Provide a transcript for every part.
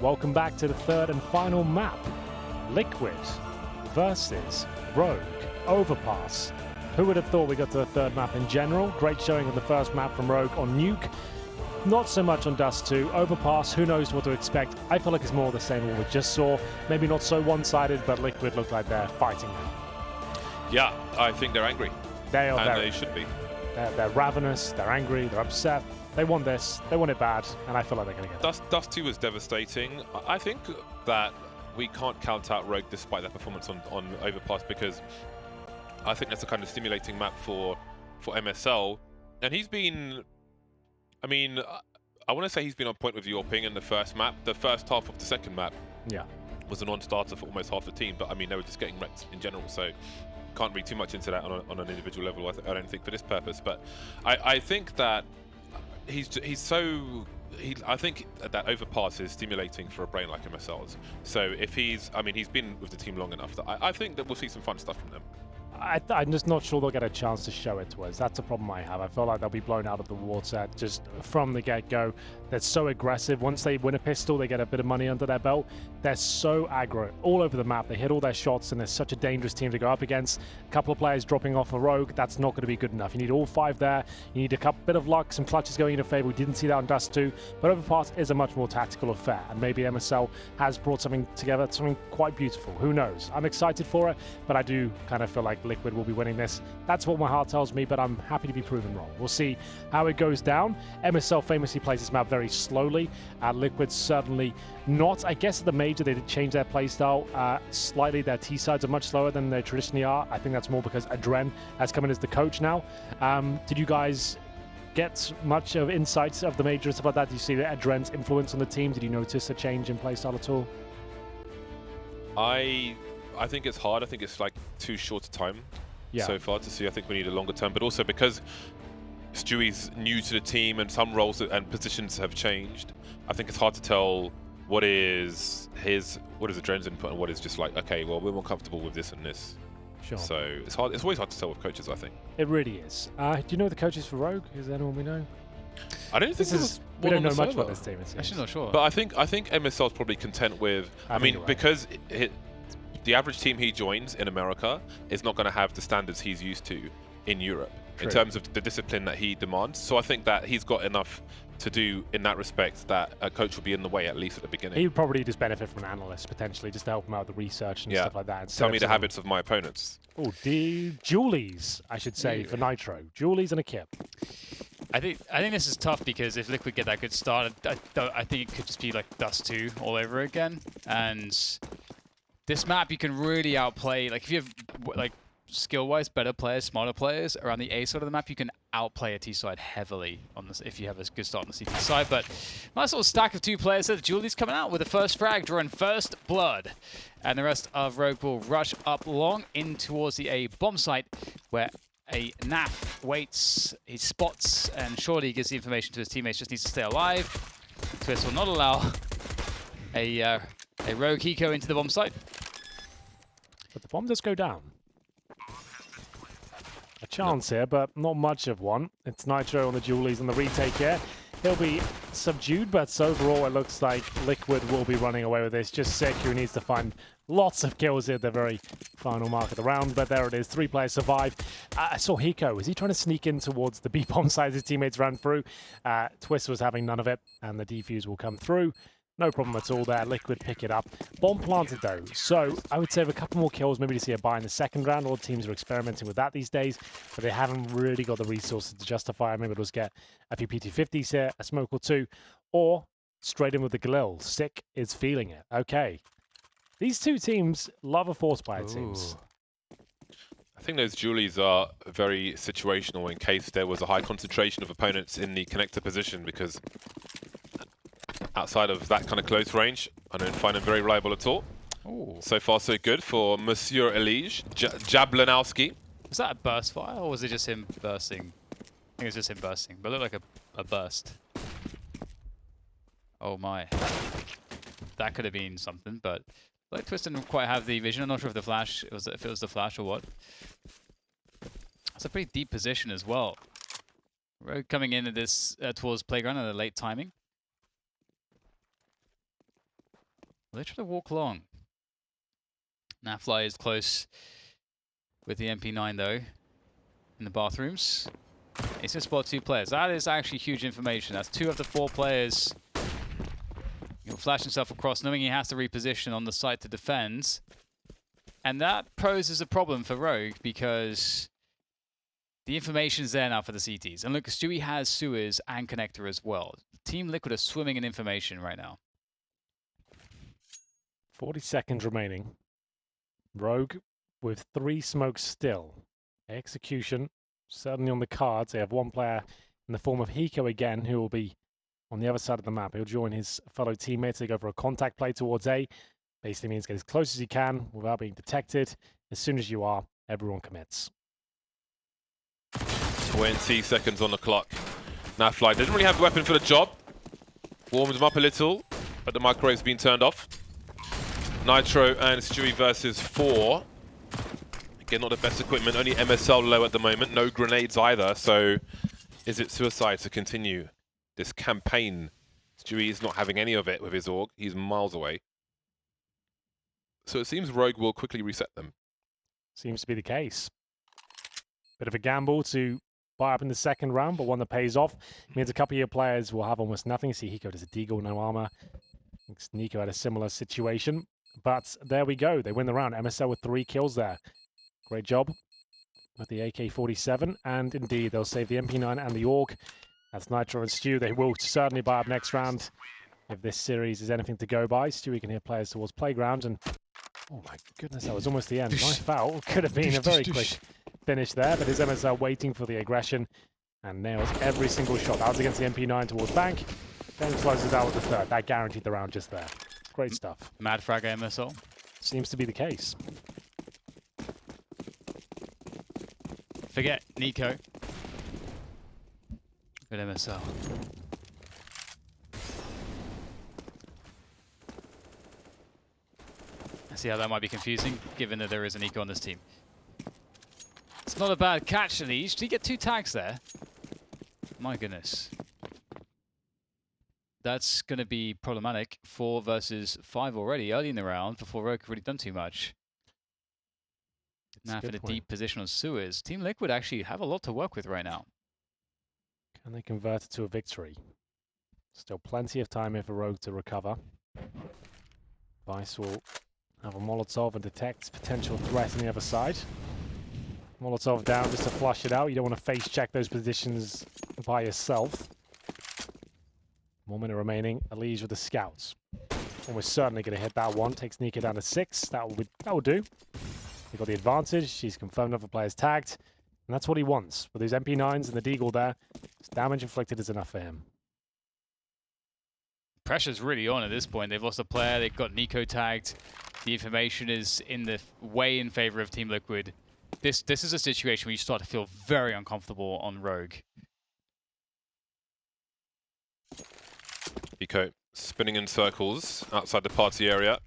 welcome back to the third and final map. Liquid versus Rogue Overpass. Who would have thought we got to the third map in general? Great showing of the first map from Rogue on Nuke. Not so much on Dust 2. Overpass, who knows what to expect. I feel like it's more the same as what we just saw. Maybe not so one-sided, but Liquid look like they're fighting now. Yeah, I think they're angry. They are. And they should be. They're ravenous, they're angry, they're upset. They want this, they want it bad, and I feel like they're going to get it. Dust 2 was devastating. I think that we can't count out Rogue despite their performance on Overpass, because I think that's a kind of stimulating map for MSL. And he's been, I mean, I want to say he's been on point with your ping in the first map. The first half of the second map was a non-starter for almost half the team, but I mean, they were just getting wrecked in general, so can't read too much into that on an individual level, I don't think, for this purpose. But I think that I think that Overpass is stimulating for a brain like MSL's. So if he's been with the team long enough that I think that we'll see some fun stuff from them. I'm just not sure they'll get a chance to show it to us. That's a problem I have. I feel like they'll be blown out of the water just from the get-go. They're so aggressive. Once they win a pistol, they get a bit of money under their belt. They're so aggro all over the map. They hit all their shots, and they're such a dangerous team to go up against. A couple of players dropping off a Rogue, that's not going to be good enough. You need all 5 there. You need a bit of luck, some clutches going in your favor. We didn't see that on Dust 2, but Overpass is a much more tactical affair, and maybe MSL has brought something together, something quite beautiful. Who knows? I'm excited for it, but I do kind of feel like Liquid will be winning this. That's what my heart tells me, but I'm happy to be proven wrong. We'll see how it goes down. MSL famously plays this map very slowly. Liquid certainly not. I guess at the major they did change their playstyle slightly. Their T-sides are much slower than they traditionally are. I think that's more because Adren has come in as the coach now. Did you guys get much of insights of the major and stuff like that? Did you see the Adren's influence on the team? Did you notice a change in playstyle at all? I think it's hard. I think it's like too short a time so far to see. I think we need a longer term, but also because Stewie's new to the team and some roles and positions have changed, I think it's hard to tell what is Adren's input and what is just like, okay, well, we're more comfortable with this and this. Sure. So it's hard. It's always hard to tell with coaches, I think. It really is. Do you know the coaches for Rogue? Is there anyone we know? I don't think we don't know much about this team. Actually, not sure. But I think MSL's probably content with. I mean, because the average team he joins in America is not going to have the standards he's used to in Europe in terms of the discipline that he demands. So I think that he's got enough to do in that respect that a coach will be in the way, at least at the beginning. He would probably just benefit from an analyst, potentially, just to help him out with the research and stuff like that. Tell me the habits of my opponents. Oh, Julies, I should say, for Nitro. Julies and a Kip. I think this is tough because if Liquid get that good start, I think it could just be like Dust 2 all over again. And this map you can really outplay. Like if you have like skill-wise better players, smarter players around the A side of the map, you can outplay a T side heavily on this if you have a good start on the CT side. But nice little stack of 2 players there. Julie's coming out with the first frag, drawing first blood. And the rest of Rogue will rush up long in towards the A bomb site, where a NAF waits, he spots, and surely gives the information to his teammates, just needs to stay alive. Twist will not allow a Rogue Hiko into the bomb site. But the bomb does go down. A chance here, but not much of one. It's Nitro on the Julies and the retake here. He'll be subdued, but overall it looks like Liquid will be running away with this. Just Sick, who needs to find lots of kills here at the very final mark of the round, but there it is. 3 players survive. I saw Hiko. Is he trying to sneak in towards the B-bomb side as his teammates ran through? Twist was having none of it, and the defuse will come through. No problem at all there. Liquid pick it up. Bomb planted though. So I would say a couple more kills, maybe to see a buy in the second round. All teams are experimenting with that these days, but they haven't really got the resources to justify. Maybe it'll just get a few PT50s here, a smoke or 2, or straight in with the Galil. Sick is feeling it. Okay. These 2 teams love a force buy, it seems. I think those Julies are very situational in case there was a high concentration of opponents in the connector position, because outside of that kind of close range, I don't find them very reliable at all. Ooh. So far, so good for Monsieur Elige. Jablanowski. Was that a burst fire, or was it just him bursting? I think it was just him bursting, but it looked like a burst. Oh my. That could have been something, but like Twist didn't quite have the vision. I'm not sure if the flash if it was the flash or what. It's a pretty deep position as well. Rogue coming in at this towards playground at a late timing. Well, they try to walk long. Nafly is close with the MP9 though, in the bathrooms. He's going to spot 2 players. That is actually huge information. That's 2 of the 4 players. He'll flash himself across, knowing he has to reposition on the site to defend. And that poses a problem for Rogue, because the information's there now for the CTs. And look, Stewie has sewers and connector as well. Team Liquid are swimming in information right now. 40 seconds remaining. Rogue with 3 smokes still. Execution certainly on the cards. They have 1 player in the form of Hiko again, who will be on the other side of the map. He'll join his fellow teammates. They go for a contact play towards A. Basically means get as close as you can without being detected. As soon as you are, everyone commits. 20 seconds on the clock. Nafly doesn't really have the weapon for the job. Warms him up a little, but the microwave's been turned off. Nitro and Stewie versus 4. Again, not the best equipment. Only MSL low at the moment. No grenades either. So, is it suicide to continue this campaign? Stewie is not having any of it with his AUG. He's miles away. So it seems Rogue will quickly reset them. Seems to be the case. Bit of a gamble to buy up in the second round, but one that pays off. Means a couple of your players will have almost nothing. See, Hiko does a deagle, no armor. Nico had a similar situation. But there we go. They win the round. MSL with 3 kills there. Great job with the AK-47. And indeed, they'll save the MP9 and the AUG. That's Nitro and Stu. They will certainly buy up next round. If this series is anything to go by, Stewie can hear players towards playground. And oh my goodness, that was almost the end. Nice foul. Could have been a very quick finish there, but his MSL waiting for the aggression and nails every single shot. That was against the MP9 towards bank. Then closes out with the 3rd. That guaranteed the round just there. Great stuff. Mad frag MSL. Seems to be the case. Forget Nico. Good MSL. I see how that might be confusing, given that there is an eco on this team. It's not a bad catch, at least. Did he get 2 tags there? My goodness. That's going to be problematic. 4 versus 5 already, early in the round, before Rogue have really done too much. Now for the deep position on sewers. Team Liquid actually have a lot to work with right now. Can they convert it to a victory? Still plenty of time here for Rogue to recover. Vice will have a Molotov and detect potential threat on the other side. Molotov down just to flush it out. You don't want to face check those positions by yourself. 1 minute remaining. Elise with the scouts. Almost certainly going to hit that one. Takes Nika down to 6. That will do. He got the advantage. She's confirmed other players tagged. And that's what he wants. With his MP9s and the deagle there, damage inflicted is enough for him. Pressure's really on at this point. They've lost a player. They've got Nico tagged. The information is way in favor of Team Liquid. This is a situation where you start to feel very uncomfortable on Rogue. Nico spinning in circles outside the party area.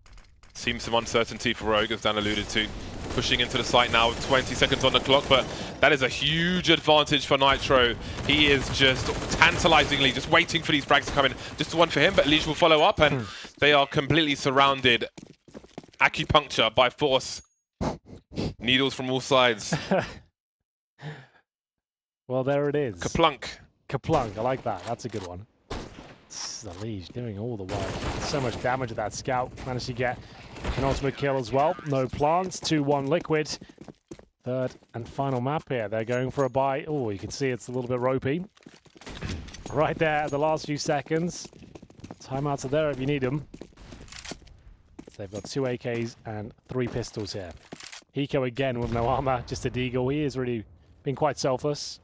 Seems some uncertainty for Rogue, as Dan alluded to. Pushing into the site now with 20 seconds on the clock, but that is a huge advantage for Nitro. He is just tantalizingly just waiting for these frags to come in. Just the one for him, but Liege will follow up, and they are completely surrounded. Acupuncture by force. Needles from all sides. Well, there it is. Kaplunk. Kaplunk, I like that. That's a good one. This is the Liege doing all the work. So much damage with that scout. Managed to get an ultimate kill as well. No plants. 2-1 Liquid. 3rd and final map here. They're going for a buy. Oh, you can see it's a little bit ropey. Right there at the last few seconds. Timeouts are there if you need them. So they've got 2 AKs and 3 pistols here. Hiko again with no armor, just a deagle. He has really been quite selfless.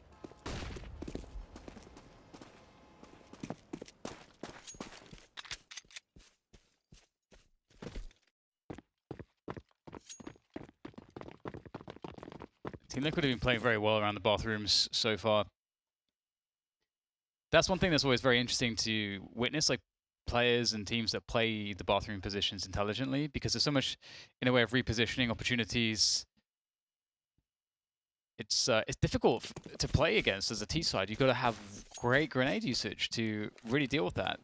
Team Liquid have been playing very well around the bathrooms so far. That's one thing that's always very interesting to witness, like players and teams that play the bathroom positions intelligently, because there's so much in a way of repositioning opportunities. It's difficult to play against as a T side. You've got to have great grenade usage to really deal with that.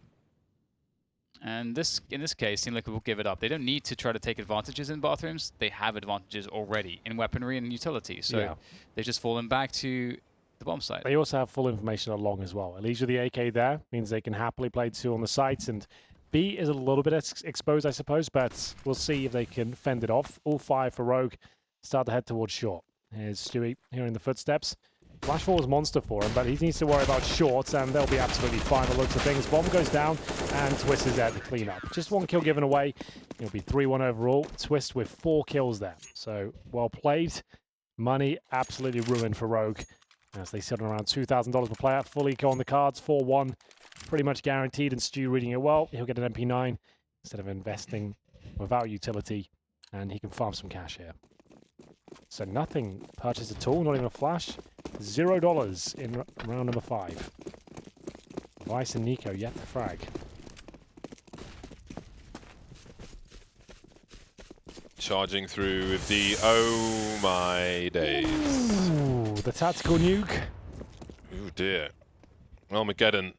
And in this case, Team Liquid will give it up. They don't need to try to take advantages in bathrooms. They have advantages already in weaponry and utility. So they've just fallen back to the bomb site. They also have full information on long as well. At least with the AK there, means they can happily play 2 on the sites. And B is a little bit exposed, I suppose, but we'll see if they can fend it off. All 5 for Rogue. Start to head towards short. Here's Stewie hearing the footsteps. Flashfall is monster for him, but he needs to worry about shorts, and they'll be absolutely fine by the looks of things. Bomb goes down, and Twist is there to clean up. Just 1 kill given away. It'll be 3-1 overall. Twist with 4 kills there. So, well played. Money absolutely ruined for Rogue, as they sit on around $2,000 per player. Fully go on the cards, 4-1. Pretty much guaranteed, and Stu reading it well. He'll get an MP9 instead of investing without utility, and he can farm some cash here. So nothing purchased at all, not even a flash. $0 in round number 5. Vice and Nico yet to frag. Charging through with the oh my days. Ooh, the tactical nuke. Oh dear. Armageddon.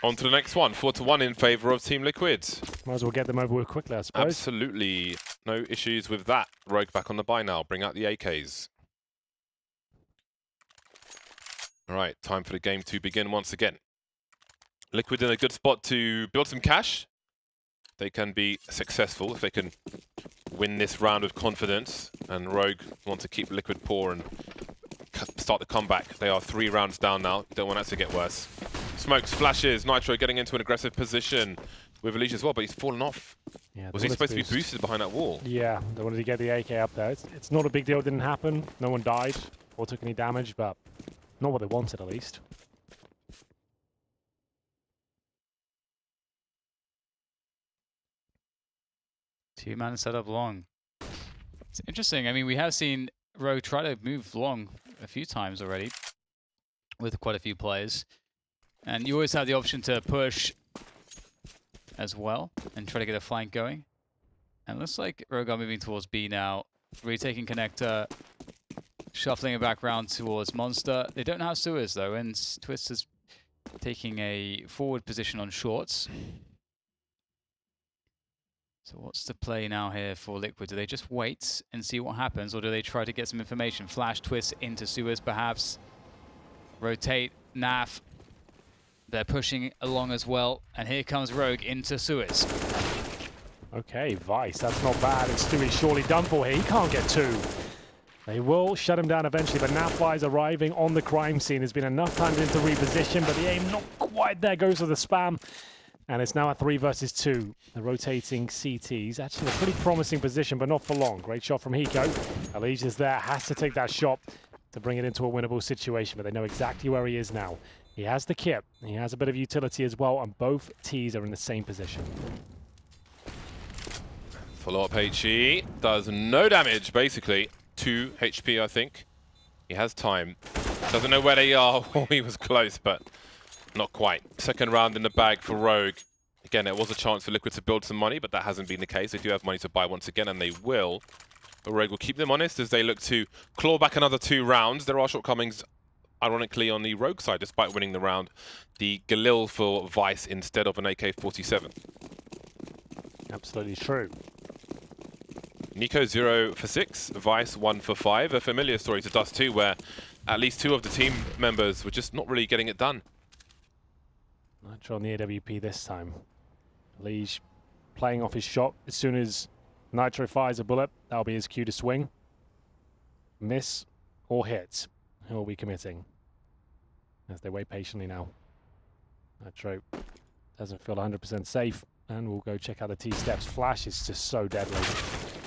On to the next one. 4-1 in favor of Team Liquid. Might as well get them over with quickly, I suppose. Absolutely no issues with that. Rogue back on the buy now. Bring out the AKs. All right, time for the game to begin once again. Liquid in a good spot to build some cash. They can be successful if they can win this round with confidence. And Rogue want to keep Liquid poor and start the comeback. They are 3 rounds down now. Don't want that to get worse. Smokes, flashes, Nitro getting into an aggressive position with Alicia as well, but he's fallen off. Yeah, was he supposed to be boosted behind that wall? Yeah, they wanted to get the AK up there. It's not a big deal, it didn't happen. No one died or took any damage, but not what they wanted at least. Two-man setup long. It's interesting. I mean, we have seen Rogue try to move long a few times already with quite a few players. And you always have the option to push as well and try to get a flank going. And it looks like Rogue are moving towards B now. Retaking connector, shuffling it back round towards Monster. They don't have sewers though, and Twist is taking a forward position on shorts. So what's the play now here for Liquid? Do they just wait and see what happens, or do they try to get some information? Flash Twist into sewers perhaps. Rotate, NAF. They're pushing along as well, and here comes Rogue into sewers. Okay, Vice, that's not bad. It's Stewie's surely done for here. He can't get 2. They will shut him down eventually, but now Fly's arriving on the crime scene. There's been enough time to reposition, but the aim not quite there. Goes for the spam. And it's now a 3 versus 2. The rotating CTs. Actually, a pretty promising position, but not for long. Great shot from Hiko. Alicia's there, has to take that shot to bring it into a winnable situation, but they know exactly where he is now. He has the kit, he has a bit of utility as well, and both Ts are in the same position. Follow-up HE does no damage, basically. 2 HP, I think. He has time. Doesn't know where they are. He was close, but not quite. Second round in the bag for Rogue. Again, it was a chance for Liquid to build some money, but that hasn't been the case. They do have money to buy once again, and they will. But Rogue will keep them honest as they look to claw back another 2 rounds. There are shortcomings, ironically, on the Rogue side, despite winning the round. The Galil for Vice instead of an AK-47. Absolutely true. Nico 0 for 6, Vice 1 for 5. A familiar story to Dust 2, where at least 2 of the team members were just not really getting it done. Nitro on the AWP this time. Lige playing off his shot. As soon as Nitro fires a bullet, that'll be his cue to swing. Miss or hit, he'll be committing. As they wait patiently now. Nitro doesn't feel 100% safe, and we'll go check out the T-steps. Flash is just so deadly,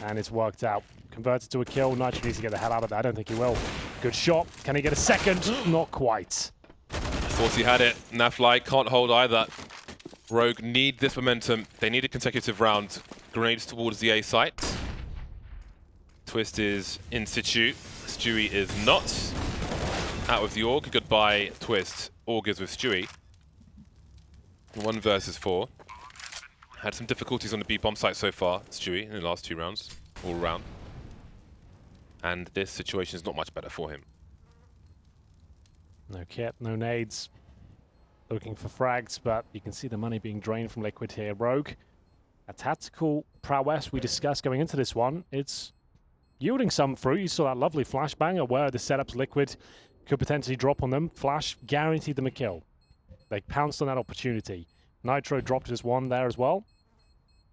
and it's worked out. Converted to a kill. Nitro needs to get the hell out of there. I don't think he will. Good shot. Can he get a second? Not quite. Thought he had it. Nafly can't hold either. Rogue need this momentum. They need a consecutive round. Grenades towards the A site. Twist is in situ. Stewie is not. Out with the Org. Goodbye, Twist. Org is with Stewie. 1 versus 4. Had some difficulties on the B bomb site so far, Stewie, in the last 2 rounds, all round. And this situation is not much better for him. No kit, no nades. looking for frags, but you can see the money being drained from Liquid here. Rogue, a tactical prowess we discussed going into this one. It's yielding some fruit. You saw that lovely flashbang, aware of the setups Liquid could potentially drop on them. Flash guaranteed them a kill. They pounced on that opportunity. Nitro dropped just one there as well.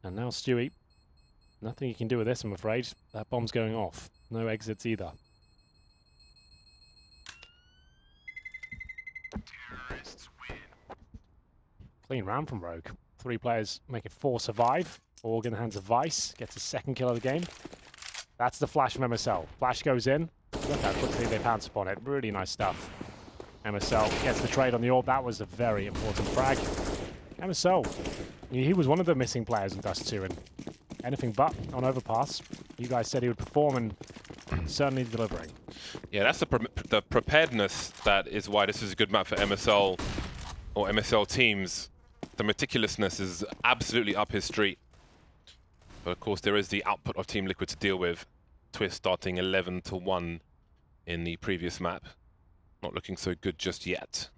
And now Stewie, nothing you can do with this, I'm afraid. That bomb's going off. No exits either. Clean round from Rogue. 3 players make it 4 survive. Org in the hands of Vice. Gets his 2nd kill of the game. That's the flash from MSL. Flash goes in. Look how quickly they pounce upon it. Really nice stuff. MSL gets the trade on the orb. That was a very important frag. MSL, he was one of the missing players in Dust 2, and anything but on Overpass. You guys said he would perform, and certainly delivering. Yeah, that's the preparedness that is why this is a good map for MSL or MSL teams. The meticulousness is absolutely up his street. But of course, there is the output of Team Liquid to deal with. Twist starting 11-1 in the previous map. Not looking so good just yet.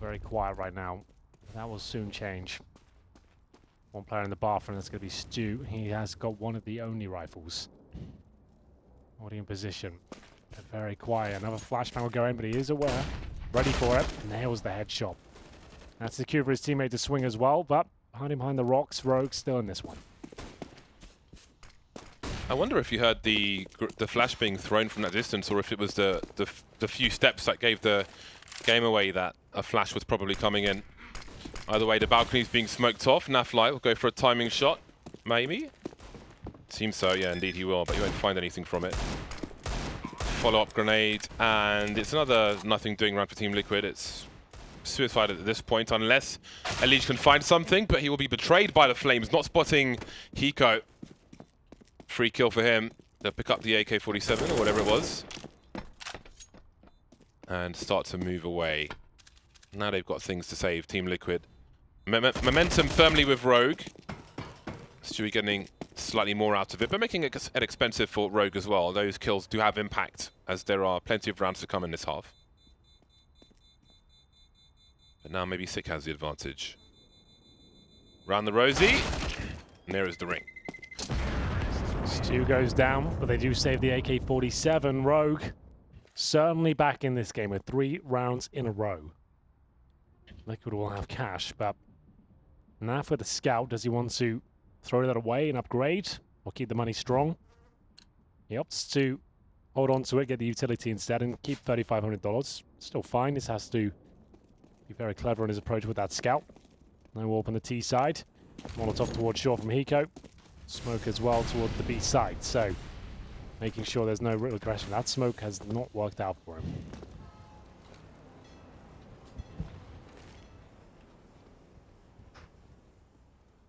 Very quiet right now. That will soon change. One player in the bathroom, that's going to be Stu. He has got one of the only rifles. Already in position. They're very quiet. Another flashbang will go in, but he is aware. Ready for it. Nails the headshot. That's the cue for his teammate to swing as well, but hiding behind the rocks, Rogue still in this one. I wonder if you heard the flash being thrown from that distance, or if it was the few steps that gave the game away that a flash was probably coming in. Either way, the balcony's being smoked off. Naflight will go for a timing shot, maybe. Seems so, yeah, indeed he will, but you won't find anything from it. Follow-up grenade, and it's another nothing doing round for Team Liquid. It's suicide at this point, unless Elige can find something, but he will be betrayed by the flames, not spotting Hiko. Free kill for him. They'll pick up the AK-47 or whatever it was. And start to move away. Now they've got things to save, Team Liquid. Momentum firmly with Rogue. Stewie getting slightly more out of it, but making it expensive for Rogue as well. Those kills do have impact, as there are plenty of rounds to come in this half. But now maybe Sick has the advantage. Round the Rosie, and there is the ring. Stu goes down, but they do save the AK-47. Rogue certainly back in this game with 3 rounds in a row. Liquid will have cash, but now for the scout, does he want to throw that away and upgrade, or keep the money strong? He opts to hold on to it, get the utility instead, and keep $3,500. Still fine. This has to be very clever in his approach with that scout. No warp on the T side. Molotov towards shore from Hiko. Smoke as well toward the B side. So making sure there's no real aggression. That smoke has not worked out for him.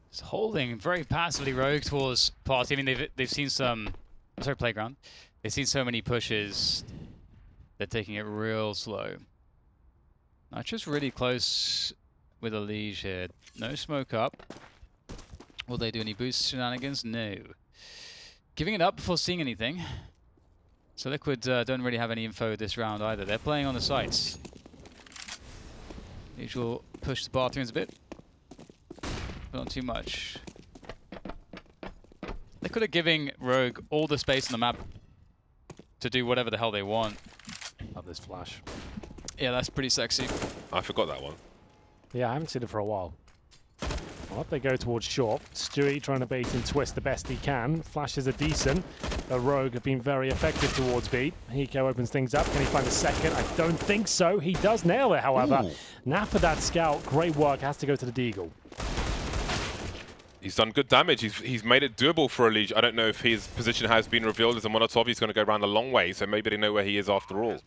It's holding very passively Rogue towards party. I mean, they've seen some. I'm sorry, playground. They've seen so many pushes. They're taking it real slow. Now just really close with a Elige here. No smoke up. Will they do any boost shenanigans? No. Giving it up before seeing anything. So Liquid don't really have any info this round either. They're playing on the sites. Elige will push the bathrooms a bit. But not too much. They could have given Rogue all the space on the map to do whatever the hell they want. Love this flash. Yeah, that's pretty sexy. I forgot that one. Yeah, I haven't seen it for a while. Well, up they go towards short. Stewie trying to bait and twist the best he can. Flashes are decent. The Rogue have been very effective towards B. Hiko opens things up. Can he find a second? I don't think so. He does nail it, however. Ooh. Now for that scout, great work. Has to go to the Deagle. He's done good damage. He's made it doable for Elige. I don't know if his position has been revealed as a Molotov. He's going to go around a long way, so maybe they know where he is after all.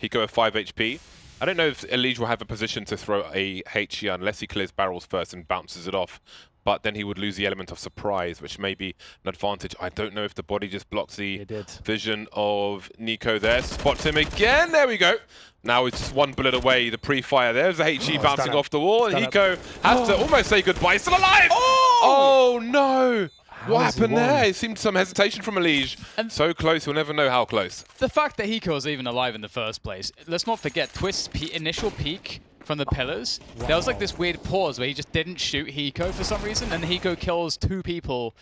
Hiko at 5 HP. I don't know if Elige will have a position to throw a HE unless he clears barrels first and bounces it off. But then he would lose the element of surprise, which may be an advantage. I don't know if the body just blocks the vision of Nico there. Spots him again. There we go. Now it's just one bullet away. The pre-fire. There's the HE bouncing off the wall. And Hiko has to almost say goodbye. He's still alive! Oh no! What happened there? It seemed some hesitation from Elige. And so close, we'll never know how close. The fact that Hiko was even alive in the first place. Let's not forget, Twist's initial peek from the pillars. Wow. There was like this weird pause where he just didn't shoot Hiko for some reason, and Hiko kills 2 people.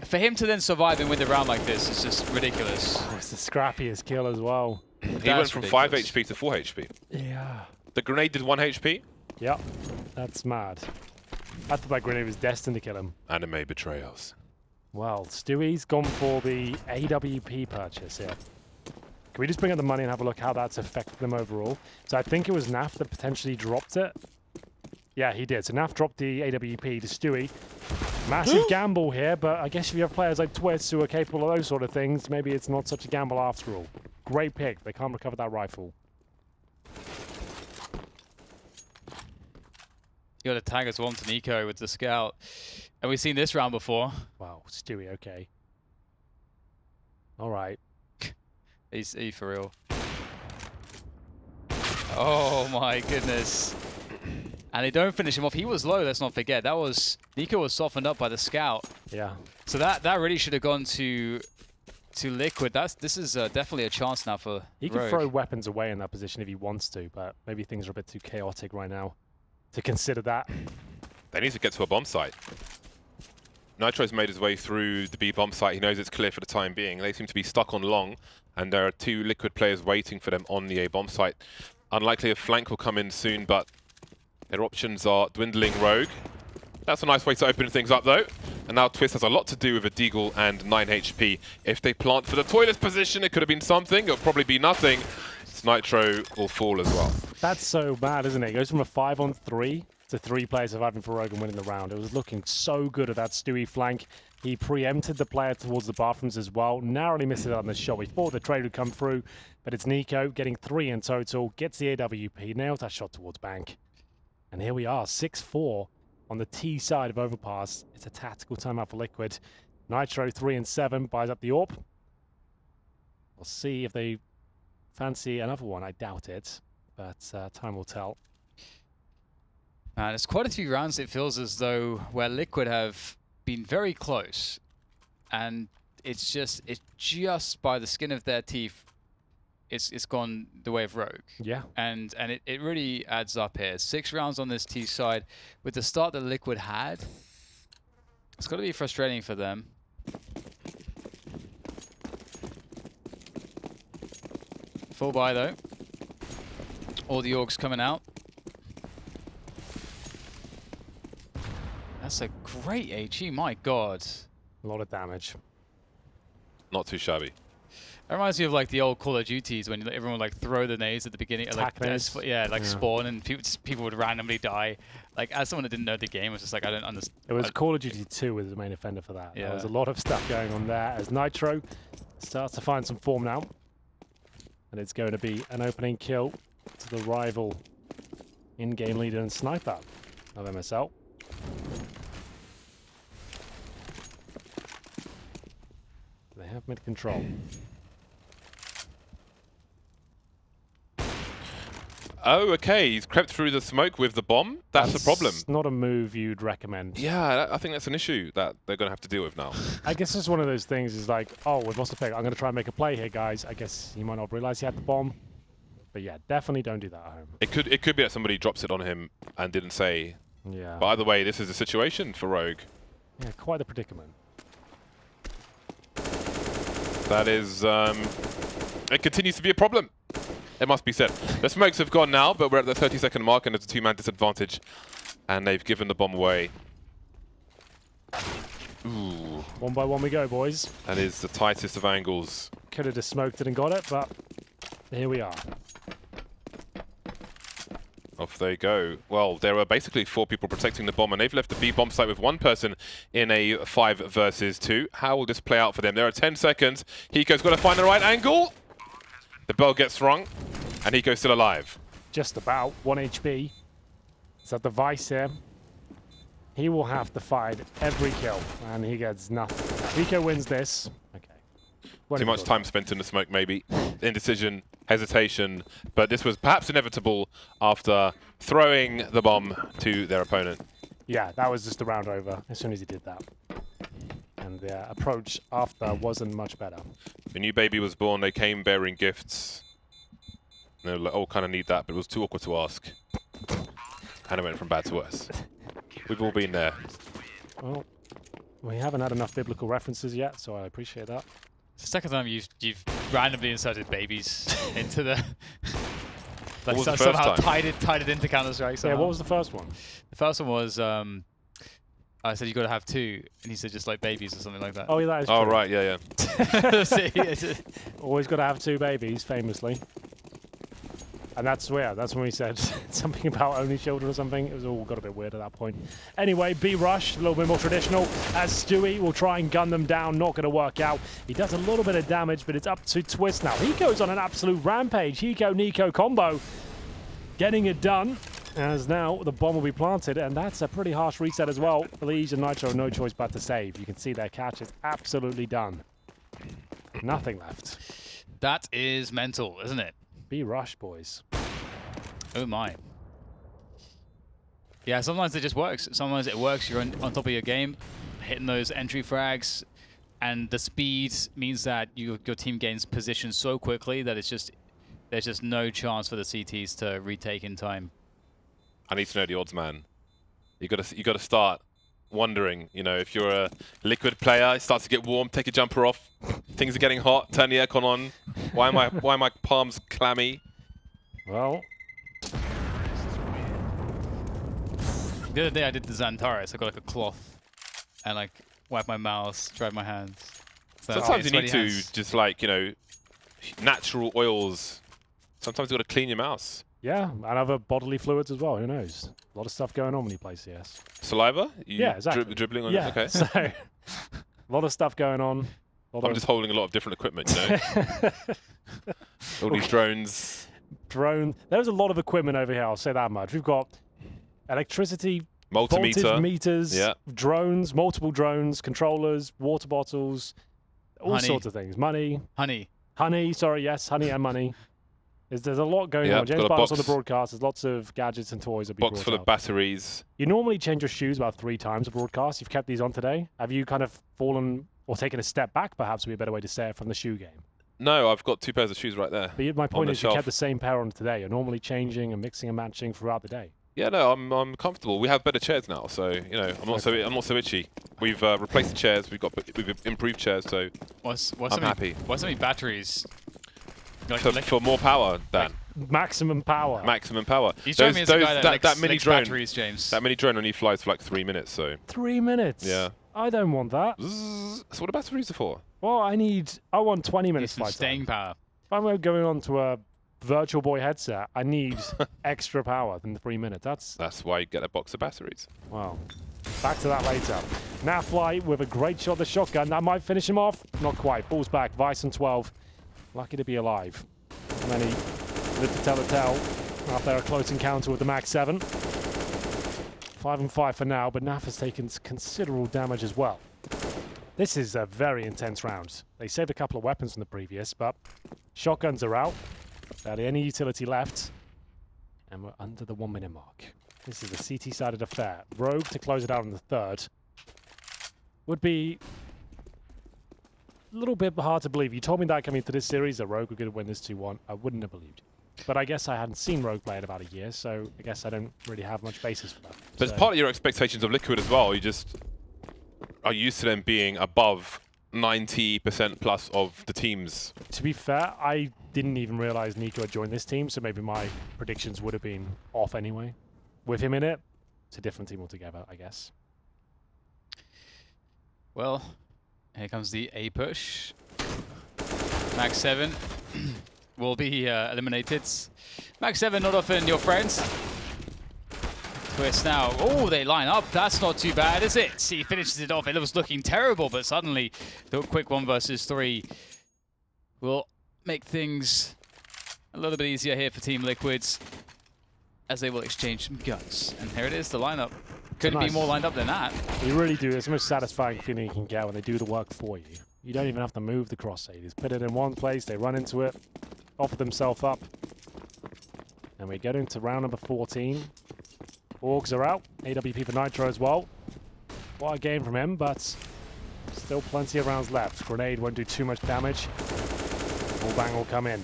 For him to then survive and win the round like this is just ridiculous. Oh, it's the scrappiest kill as well. He went from ridiculous. 5 HP to 4 HP. Yeah. The grenade did 1 HP? Yep. That's mad. I thought that grenade was destined to kill him. Anime betrayals. Well, Stewie's gone for the AWP purchase here. Can we just bring up the money and have a look how that's affected them overall? So I think it was Naf that potentially dropped it. Yeah, he did. So Naf dropped the AWP to Stewie. Massive gamble here, but I guess if you have players like Twist who are capable of those sort of things, maybe it's not such a gamble after all. Great pick. They can't recover that rifle. You got to tag as well to Nico with the scout. And we've seen this round before. Wow, Stewie, okay. All right. He's for real. Oh my goodness. And they don't finish him off. He was low, let's not forget. That was... Nico was softened up by the scout. Yeah. So that really should have gone to Liquid. This is definitely a chance now for He Rogue. can throw weapons away in that position if he wants to, but maybe things are a bit too chaotic right now to consider that. They need to get to a bomb site. Nitro's made his way through the B bomb site. He knows it's clear for the time being. They seem to be stuck on long, and there are 2 Liquid players waiting for them on the A bomb site. Unlikely a flank will come in soon, but their options are dwindling. Rogue. That's a nice way to open things up, though. And now Twist has a lot to do with a Deagle and 9 HP. If they plant for the toilet position, it could have been something. It'll probably be nothing. Nitro will fall as well. That's so bad, isn't it? It goes from a 5-on-3 to 3 players surviving for Rogue and winning the round. It was looking so good at that Stewie flank. He preempted the player towards the bathrooms as well. Narrowly missed it on the shot. We thought the trade would come through, but it's Nico getting 3 in total. Gets the AWP, nails that shot towards bank. And here we are, 6-4 on the T side of Overpass. It's a tactical timeout for Liquid. Nitro 3 and 7 buys up the AWP. We'll see if they fancy another one. I doubt it, but time will tell. Man, it's quite a few rounds it feels as though where Liquid have been very close, and it's just by the skin of their teeth it's gone the way of Rogue. Yeah. And it really adds up here. 6 rounds on this T side with the start that Liquid had. It's got to be frustrating for them. Full buy though. All the orgs coming out. That's a great HE, my god. A lot of damage. Not too shabby. It reminds me of like the old Call of Duties when everyone would like throw the nades at the beginning, spawn, and people would randomly die. Like as someone that didn't know the game, I was just like, I don't understand. It was Call of Duty 2 was the main offender for that. Yeah. There was a lot of stuff going on there as Nitro starts to find some form now. And it's going to be an opening kill to the rival in-game leader and sniper of MSL. They have mid control. Oh, okay. He's crept through the smoke with the bomb. That's the problem. It's not a move you'd recommend. Yeah, I think that's an issue that they're going to have to deal with now. I guess it's one of those things is like, oh, we've lost a pick. I'm going to try and make a play here, guys. I guess he might not realize he had the bomb. But yeah, definitely don't do that at home. It could be that somebody drops it on him and didn't say. Yeah. By the way, this is a situation for Rogue. Yeah, quite the predicament. That is, it continues to be a problem. It must be said. The smokes have gone now, but we're at the 30-second mark and it's a 2-man disadvantage. And they've given the bomb away. Ooh. 1 by 1 we go, boys. That is the tightest of angles. Could have just smoked it and got it, but here we are. Off they go. Well, there are basically 4 people protecting the bomb, and they've left the B bomb site with 1 person in a 5 versus 2. How will this play out for them? There are 10 seconds. Hiko's got to find the right angle. The bell gets rung, and Hiko's still alive. Just about 1 HP. Is that the Vice here? He will have to fight every kill, and he gets nothing. Hiko wins this. Okay. Too much time spent in the smoke, maybe. Indecision, hesitation, but this was perhaps inevitable after throwing the bomb to their opponent. Yeah, that was just the round over as soon as he did that. And the approach after wasn't much better. The new baby was born, they came bearing gifts. And they were like, oh, kind of need that, but it was too awkward to ask. And it went from bad to worse. We've all been there. Well, we haven't had enough biblical references yet, so I appreciate that. It's the second time you've randomly inserted babies into the... like was the first somehow time? tied it into Counter-Strike. Yeah, what was the first one? The first one was... I said you got to have 2, and he said just like babies or something like that. Oh, yeah, that is Oh, true. right, yeah. See, Always got to have 2 babies, famously. And that's when we said something about only children or something. It was all got a bit weird at that point. Anyway, B rush, a little bit more traditional, as Stewie will try and gun them down. Not going to work out. He does a little bit of damage, but it's up to Twist now. He goes on an absolute rampage. Hiko-Nico combo. Getting it done. As now the bomb will be planted, and that's a pretty harsh reset as well. Lige and Nitro no choice but to save. You can see their catch is absolutely done. Nothing left. that is mental, isn't it? B rush, boys. Oh my. Yeah, sometimes it just works. Sometimes it works. You're on top of your game, hitting those entry frags, and the speed means that your team gains position so quickly that there's just no chance for the CTs to retake in time. I need to know the odds, man. You gotta start wondering. You know, if you're a Liquid player, it starts to get warm. Take your jumper off. Things are getting hot. Turn the aircon on. Why are my palms clammy? Well, The other day I did the Xantares. I got like a cloth and like wipe my mouth, dry my hands. So Sometimes you sweaty need to hands. just like, you know, natural oils. Sometimes you got to clean your mouth. yeah, and other bodily fluids as well. Who knows? A lot of stuff going on when you play CS. Saliva? Yeah, exactly. Dribbling on Yeah, it? Okay. so a lot of stuff going on. I'm just holding a lot of different equipment, you know? All these drones. Drone. There's a lot of equipment over here, I'll say that much. We've got electricity, voltage Multimeter. meters, Yeah. drones, multiple drones, controllers, water bottles, all Honey. sorts of things. Money, Honey. honey, sorry, yes, honey and money. There's a lot going Yeah, on. James got a Barnes on the box. broadcast. There's lots of gadgets and toys that be Box brought full out. of batteries. You normally change your shoes about 3 times a broadcast. You've kept these on today. Have you kind of fallen or taken a step back, perhaps would be a better way to say it, from the shoe game? No, I've got 2 pairs of shoes right there. But my point the is you shelf. kept the same pair on today. You're normally changing and mixing and matching throughout the day. Yeah, no, I'm comfortable. We have better chairs now, so you know, I'm not so itchy. We've replaced the chairs. We've improved chairs, so What's I'm so many, happy. What's so many batteries? Like, for more power, Dan. Maximum power. Maximum power. you showed me as a guy that mini licks drone. batteries, James. That mini drone only flies for like 3 minutes, so 3 minutes. yeah. I don't want that. Zzz, that's what the batteries are for. Well, I want 20 Need minutes some flight staying time. power. If I'm going on to a Virtual Boy headset, I need extra power than the 3 minutes. That's why you get a box of batteries. Wow. Back to that later. Now Fly with a great shot, the shotgun. That might finish him off. Not quite. Falls back. Vice and 12. Lucky to be alive. And then he lived to tell the tale after a close encounter with the Max 7. 5 and 5 for now, but Naf has taken considerable damage as well. This is a very intense round. They saved a couple of weapons from the previous, but shotguns are out. Barely any utility left. And we're under the 1 minute mark. This is a CT-sided affair. Rogue to close it out in the third would be a little bit hard to believe. You told me that coming into this series that Rogue were going to win this 2-1. I wouldn't have believed you. But I guess I hadn't seen Rogue play in about a year, so I guess I don't really have much basis for that. But So- it's part of your expectations of Liquid as well. You just are used to them being above 90% plus of the teams. To be fair, I didn't even realize Nico had joined this team, so maybe my predictions would have been off anyway. With him in it, it's a different team altogether, I guess. Well, here comes the A push. Max 7 will be eliminated. Max 7 not often your friends. Twist now. Oh, they line up. That's not too bad, is it? See, he finishes it off. It was looking terrible, but suddenly the quick 1 versus 3 will make things a little bit easier here for Team Liquids as they will exchange some guns. And here it is, the lineup. Couldn't be nice. more lined up than that. You really do. It's the most satisfying feeling you can get when they do the work for you. You don't even have to move the cross. You just put it in one place, they run into it, offer themselves up. And we get into round number 14. Orgs are out. AWP for Nitro as well. What a game from him, but Still plenty of rounds left. Grenade won't do too much damage. Full bang will come in.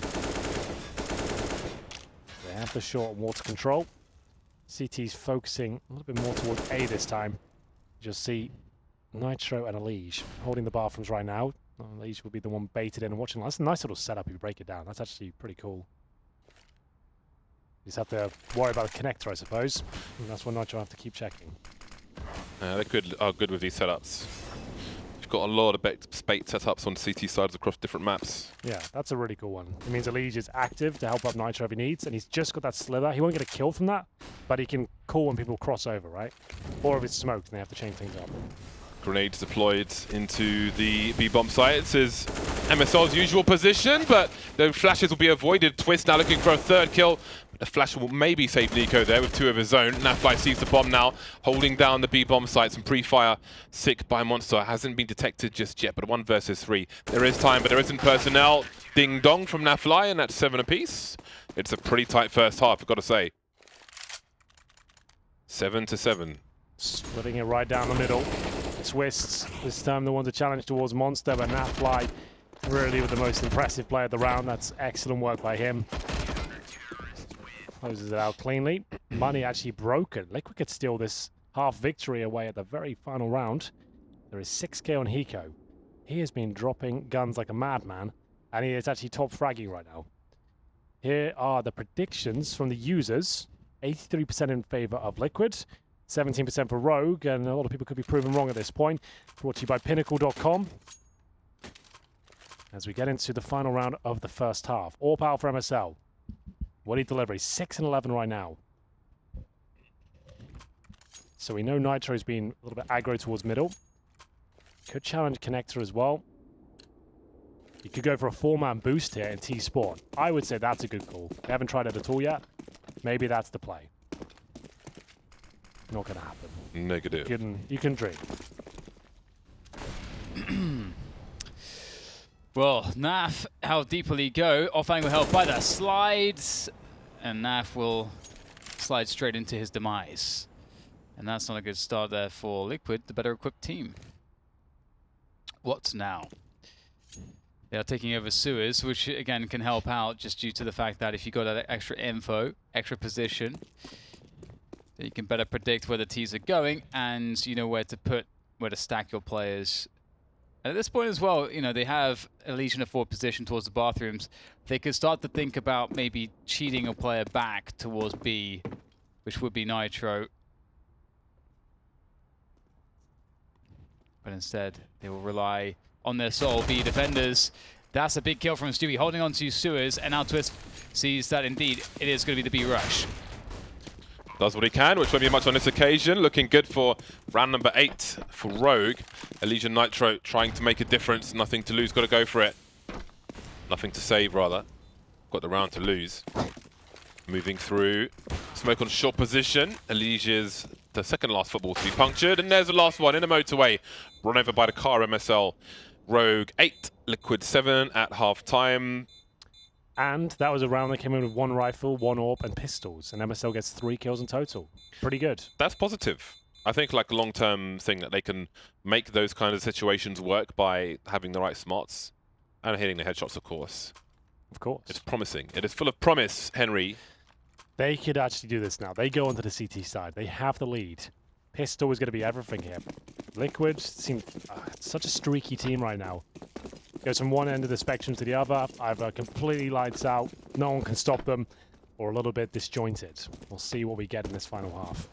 They have the short water control. CT's focusing a little bit more towards A this time. You'll see Nitro and Elige holding the bathrooms right now. Elige will be the one baited in and watching. That's a nice little setup if you break it down. That's actually pretty cool. You just have to worry about the connector, I suppose. And that's what Nitro have to keep checking. They are good with these setups. You've got a lot of bait setups on CT sides across different maps. Yeah, that's a really cool one. It means Elige is active to help up Nitro if he needs, and he's just got that slither. He won't get a kill from that, but he can call when people cross over, right? Or if it's smoked and they have to change things up. Grenades deployed into the B-bomb site. This is MSL's usual position, but the flashes will be avoided. Twist now looking for a third kill. The flash will maybe save Nico there with 2 of his own. Nafly sees the bomb now, holding down the B-bomb site. Some pre-fire sick by Monster. Hasn't been detected just yet, but 1 versus 3. There is time, but there isn't personnel. Ding dong from Nafly, and that's 7 apiece. It's a pretty tight first half, I've got to say. 7-7. Splitting it right down the middle. Twists, this time the one to challenge towards Monster, but Nafly really with the most impressive play of the round. That's excellent work by him. Closes it out cleanly. Money actually broken. Liquid could steal this half victory away at the very final round. There is 6k on Hiko. He has been dropping guns like a madman, and he is actually top fragging right now. Here are the predictions from the users. 83% in favor of Liquid. 17% for Rogue, and a lot of people could be proven wrong at this point. Brought to you by Pinnacle.com. As we get into the final round of the first half. All power for MSL. What he delivers, 6 and 11 right now. So we know Nitro's been a little bit aggro towards middle. Could challenge Connector as well. You could go for a 4-man boost here in T-Spawn. I would say that's a good call. They haven't tried it at all yet. Maybe that's the play. Not going to happen. Negative. You can dream. Well, Naf, how deep will he go? Off angle help by the slides. And Naf will slide straight into his demise. And that's not a good start there for Liquid, the better equipped team. What now? They are taking over sewers, which again can help out just due to the fact that if you got that extra info, extra position, then you can better predict where the T's are going and you know where to stack your players. And at this point as well, you know, they have a Legion of 4 position towards the bathrooms. They could start to think about maybe cheating a player back towards B, which would be Nitro. But instead, they will rely on their sole B defenders. That's a big kill from Stewie, holding on to sewers, and now Twist sees that indeed it is going to be the B rush. Does what he can, which won't be much on this occasion. Looking good for round number 8 for Rogue. Elysian Nitro trying to make a difference. Nothing to lose, got to go for it. Nothing to save, rather. Got the round to lose. Moving through. Smoke on short position. Elysia's the second last football to be punctured. And there's the last one in a motorway. Run over by the car, MSL. Rogue 8, Liquid 7 at half-time. And that was a round that came in with 1 rifle, 1 AWP, and pistols. And MSL gets 3 kills in total. Pretty good. That's positive. I think like a long-term thing that they can make those kind of situations work by having the right smarts and hitting the headshots, of course. Of course. It's promising. It is full of promise, Henry. They could actually do this now. They go onto the CT side. They have the lead. Pistol is going to be everything here. Liquid seems such a streaky team right now. Goes from one end of the spectrum to the other, either completely lights out, no one can stop them, or a little bit disjointed. We'll see what we get in this final half.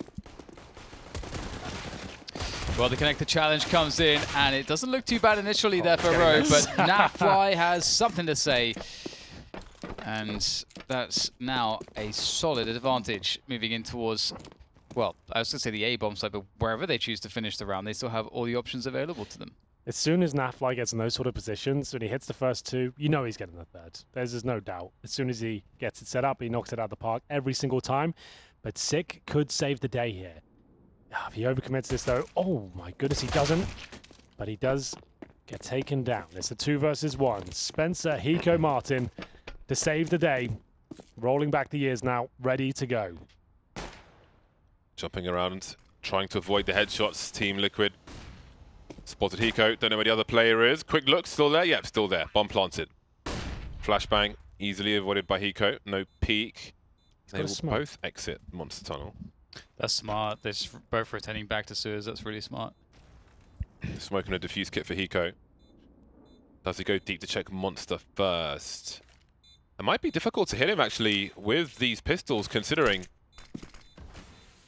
Well, the connector challenge comes in, and it doesn't look too bad initially there for Rogue, but Nafly has something to say. And that's now a solid advantage moving in towards, well, I was going to say the A-bomb side, but wherever they choose to finish the round, they still have all the options available to them. As soon as Nafly gets in those sort of positions, when he hits the first 2, you know he's getting the third. There's no doubt. As soon as he gets it set up, he knocks it out of the park every single time. But Sick could save the day here. If he overcommits this, though, oh my goodness, he doesn't. But he does get taken down. It's a 2 versus 1. Spencer, Hiko, Martin to save the day. Rolling back the years now, ready to go. Jumping around, trying to avoid the headshots, Team Liquid. Spotted Hiko. Don't know where the other player is. Quick look. Still there? Yep, still there. Bomb planted. Flashbang. Easily avoided by Hiko. No peek. They will both exit Monster Tunnel. That's smart. They're both returning back to sewers. That's really smart. Smoking a defuse kit for Hiko. Does he go deep to check Monster first? It might be difficult to hit him, actually, with these pistols, considering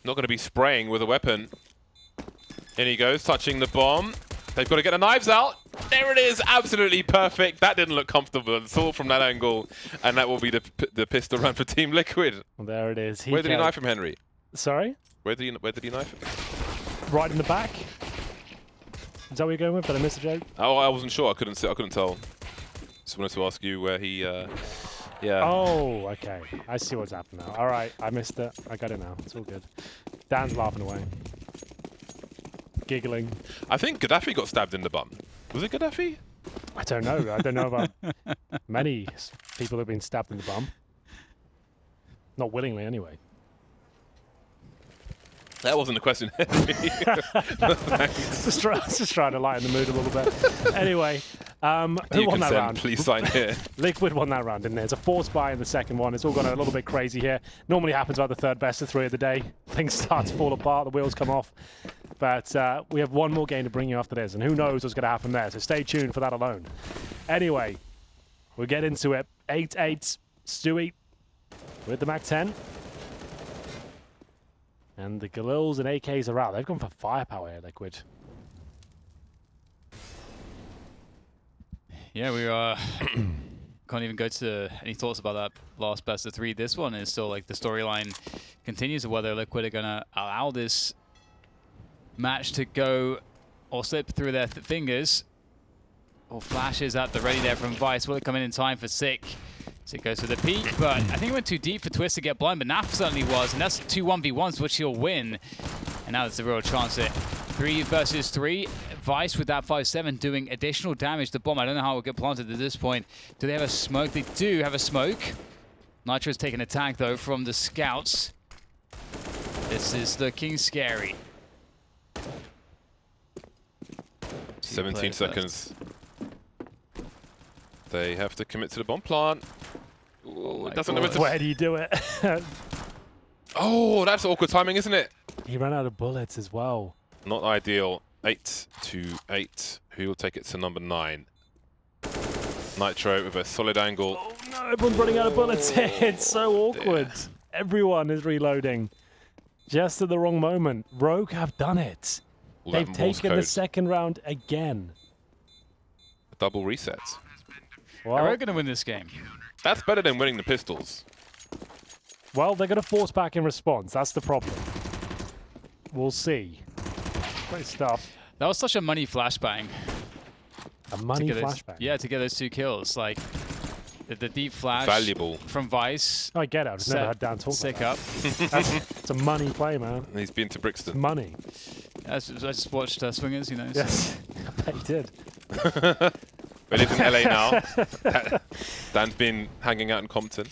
not going to be spraying with a weapon. In he goes, touching the bomb. They've got to get the knives out. There it is, absolutely perfect. That didn't look comfortable at all from that angle, and that will be the pistol run for Team Liquid. Well, there it is. Where did he knife him, Henry? Sorry? Where did he knife him? Right in the back. Is that what you're going with? Did I miss a joke? Oh, I wasn't sure. I couldn't tell. Just wanted to ask you where he. Yeah. Oh, okay. I see what's happened now. All right, I missed it. I got it now. It's all good. Dan's laughing away, giggling. I think Gaddafi got stabbed in the bum. Was it Gaddafi? I don't know. I don't know about many people who've been stabbed in the bum. Not willingly, anyway. That wasn't a question. just trying to lighten the mood a little bit. Anyway, who won that round? Please sign here. Liquid won that round, didn't it? It's a force buy in the second one. It's all gone a little bit crazy here. Normally happens about the third best of 3 of the day. Things start to fall apart. The wheels come off. But we have one more game to bring you after this, and who knows what's going to happen there. So stay tuned for that alone. Anyway, we'll get into it. 8-8, Stewie with the MAC-10. And the Galils and AKs are out. They've gone for firepower here, Liquid. Yeah, we can't even go to any thoughts about that last best of 3. This one is still like the storyline continues of whether Liquid are going to allow this match to go or slip through their fingers. Or flashes at the ready there from Vice. Will it come in time for Sick? Sick goes for the peak, but I think it went too deep for Twist to get blind, but Naf certainly was, and that's 2 1v1s, which he'll win. And now there's a real chance at 3 versus 3. Vice with that 5-7 doing additional damage to Bomb. I don't know how it will get planted at this point. Do they have a smoke? They do have a smoke. Nitro's taking a tag, though, from the scouts. This is looking scary. 17 seconds. They have to commit to the bomb plant. Ooh, it doesn't know where do you do it? Oh, that's awkward timing, isn't it? He ran out of bullets as well. Not ideal. 8-8. Who will take it to number 9? Nitro with a solid angle. Oh no, everyone's running out of bullets. It's so awkward. Everyone is reloading. Just at the wrong moment. Rogue have done it. They've taken the second round again. A double reset. Well, Are we going to win this game? That's better than winning the pistols. Well, they're going to force back in response. That's the problem. We'll see. Great stuff. That was such a money flashbang. A money flashbang? Yeah, to get those 2 kills. Like, the deep flash Valuable. from Vice. I get it. I've just never had Dan talk Sick about that. It's a money play, man. He's been to Brixton. Money. I just watched Swingers, you know. Yes, I bet he did. We live in LA now. Dan's been hanging out in Compton.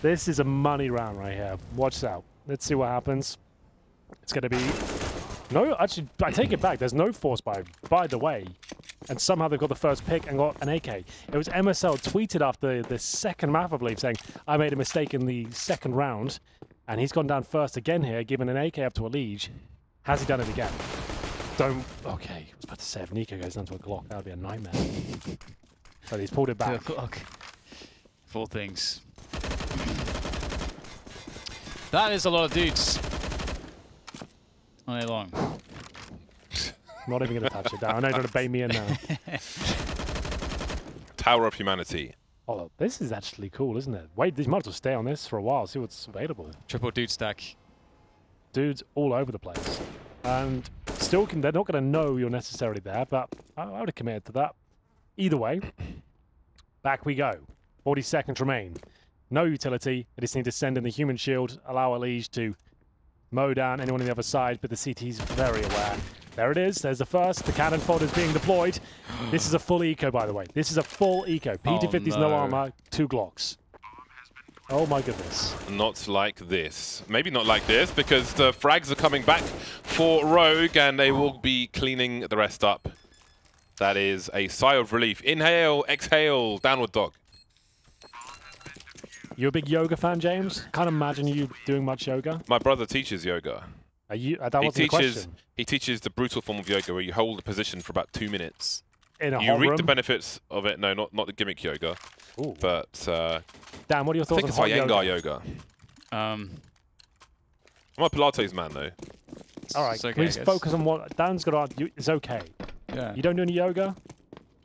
This is a money round right here. Watch out. Let's see what happens. It's going to be... No, actually, I take it back. There's no force by the way. And somehow they've got the first pick and got an AK. It was MSL tweeted after the second map, I believe, saying, I made a mistake in the second round. And he's gone down first again here, giving an AK up to a Liege. Has he done it again? Don't... Okay, I was about to say, if Nico goes down to a Glock, that would be a nightmare. So he's pulled it back. 2 o'clock. 4 things. That is a lot of dudes. All day long. Not even going to touch it down. I know you're going to bait me in now. Tower of Humanity. Oh, this is actually cool, isn't it? Wait, these might as well stay on this for a while, see what's available. Triple dude stack. Dudes all over the place. And still, they're not going to know you're necessarily there, but I would have committed to that. Either way, back we go. 40 seconds remain. No utility. They just need to send in the human shield, allow a Liege to mow down anyone on the other side, but the CT's very aware. There it is. There's the first. The cannon pod is being deployed. This is a full eco, by the way. This is a full eco. P250's no armor, 2 Glocks. Oh my goodness. Not like this. Maybe not like this, because the frags are coming back for Rogue, and they will be cleaning the rest up. That is a sigh of relief. Inhale, exhale, downward dog. You a big yoga fan, James? Can't imagine you doing much yoga. My brother teaches yoga. Are you? That wasn't the question. He teaches the brutal form of yoga where you hold the position for about 2 minutes. In a You hot reap room? the benefits of it. No, not the gimmick yoga. Ooh. But Dan, what are your I thoughts think on it's hot Iyengar yoga? yoga. Um, I'm a Pilates man, though. All right, it's okay, can we I just guess. focus on what Dan's got on? It's okay. Yeah. You don't do any yoga?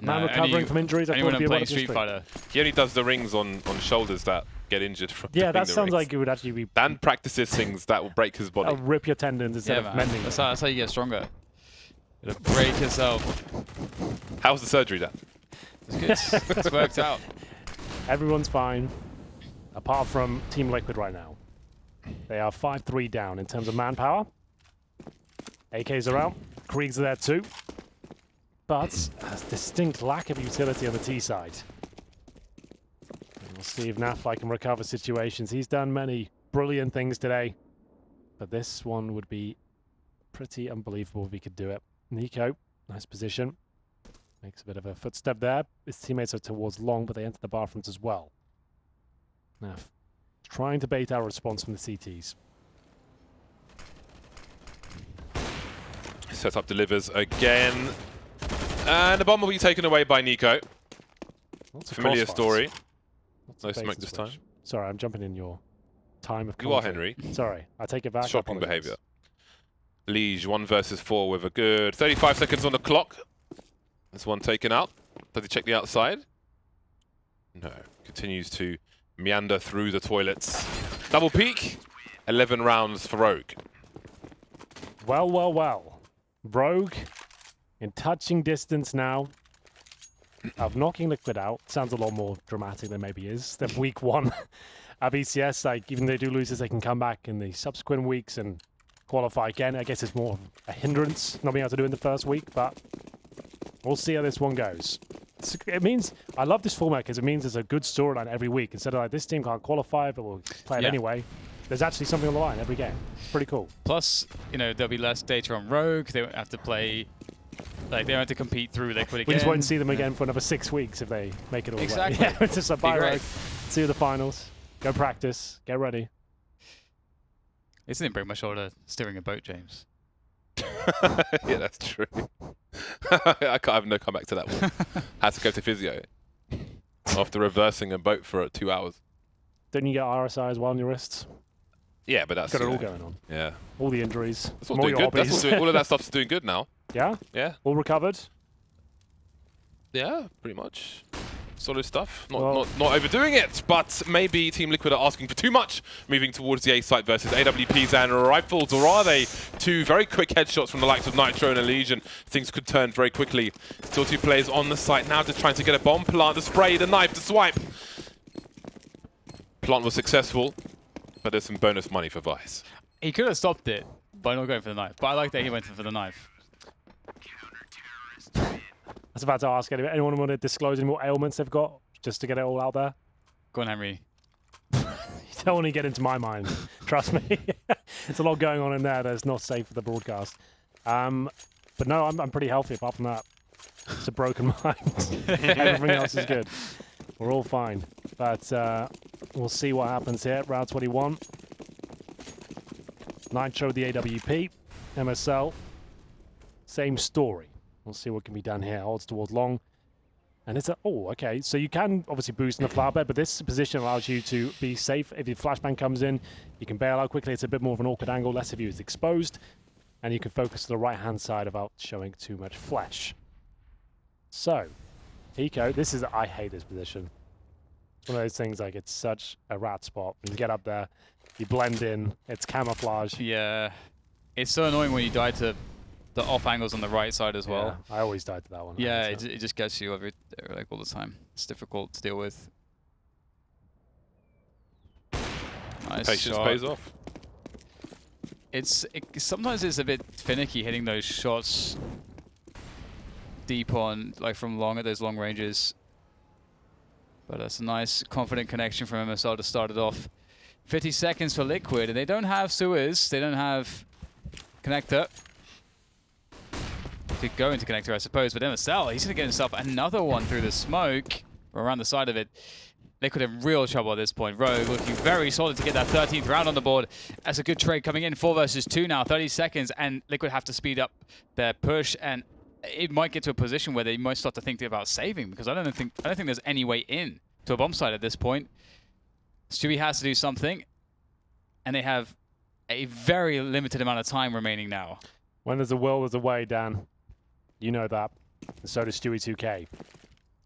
Man No, recovering from injuries? I thought anyone it'd be playing about Street Fighter. He only does the rings on shoulders that get injured from Yeah, doing that the sounds rings. like it would actually be... Dan practices things that will break his body. rip your tendons instead Yeah, of man. mending That's them. how you get stronger. You gotta break yourself. How was the surgery, Dan? It's good. It's worked out. Everyone's fine, apart from Team Liquid right now. They are 5-3 down in terms of manpower. AKs are out. Kriegs are there too. But a distinct lack of utility on the T side. And we'll see if Nafly can recover situations. He's done many brilliant things today. But this one would be pretty unbelievable if he could do it. Nico, nice position. Makes a bit of a footstep there. His teammates are towards long, but they enter the bathrooms as well. Naf trying to bait our response from the CTs. Setup delivers again. And the bomb will be taken away by Nico. Lots of Familiar crossfires. story. Lots No of bait smoke and this time. switch. Sorry, I'm jumping in your time of You are commentary. Henry. Sorry, I take it back. I Shocking apologize. behavior. Liege, 1 versus 4 with a good 35 seconds on the clock. There's one taken out. Does he check the outside? No. Continues to meander through the toilets. Double peak. 11 rounds for Rogue. Well, well, well. Rogue in touching distance now of knocking Liquid out. Sounds a lot more dramatic than maybe is. Than week 1 of ECS. Like, even though they do lose this, they can come back in the subsequent weeks and qualify again. I guess it's more of a hindrance not being able to do it in the first week, but we'll see how this one goes. It means I love this format because it means there's a good storyline every week. Instead of like, this team can't qualify, but we'll play it Yeah. anyway. There's actually something on the line every game. It's pretty cool. Plus, you know, there'll be less data on Rogue. They won't have to play, like, they won't have to compete through Liquid again. We just won't see them again for another 6 weeks if they make it all Exactly. the way. Yeah, it's just a bye great. Rogue. See you at the finals. Go practice. Get ready. This didn't break my shoulder steering a boat, James. Yeah, that's true. I have no comeback to that one. Had to go to physio after reversing a boat for 2 hours. Don't you get RSI as well on your wrists? Yeah, but that's Got it you all know, going on. Yeah, All the injuries. that's all all doing your good. That's hobbies. all, doing, all of that stuff's doing good now. Yeah? Yeah, All recovered? yeah, pretty much. Solid stuff. Well- Not overdoing it, but maybe Team Liquid are asking for too much, moving towards the A site versus AWPs and Rifles, or are they? 2 very quick headshots from the likes of Nitro and Elysian. Things could turn very quickly. Still 2 players on the site now, just trying to get a bomb plant, the spray, the knife, the swipe. Plant was successful, but there's some bonus money for Vice. He could have stopped it by not going for the knife, but I like that he went for the knife. I was about to ask anyone want to disclose any more ailments they've got just to get it all out there? Go on, Henry. You don't want to get into my mind. Trust me. There's a lot going on in there that's not safe for the broadcast. But no, I'm pretty healthy apart from that. It's a broken mind. Everything else is good. We're all fine. But we'll see what happens here. Round 21. Nitro, the AWP. MSL. Same story. We'll see what can be done here. Odds towards long. And it's a... Oh, okay. So you can obviously boost in the flower bed, but this position allows you to be safe. If your flashbang comes in, you can bail out quickly. It's a bit more of an awkward angle. Less of you is exposed. And you can focus to the right-hand side without showing too much flesh. So, Eco, this is... I hate this position. It's one of those things, like, it's such a rat spot. You get up there, you blend in, it's camouflage. Yeah. It's so annoying when you die to the off angles on the right side as well. Yeah, I always died to that one. Yeah, it just gets you like all the time. It's difficult to deal with. Nice Patience shot. pays off. Sometimes it's a bit finicky hitting those shots deep on, like from long at those long ranges. But that's a nice, confident connection from MSL to start it off. 50 seconds for Liquid, and they don't have sewers. They don't have connector. Could go into connector, I suppose, but MSL, he's going to get himself another one through the smoke, or around the side of it. Liquid in real trouble at this point. Rogue looking very solid to get that 13th round on the board. That's a good trade coming in. 4 versus 2 now, 30 seconds, and Liquid have to speed up their push, and it might get to a position where they might start to think about saving, because I don't think there's any way in to a bomb site at this point. Stewie has to do something, and they have a very limited amount of time remaining now. When there's a will, there's a way, Dan. You know that. And so does Stewie 2K.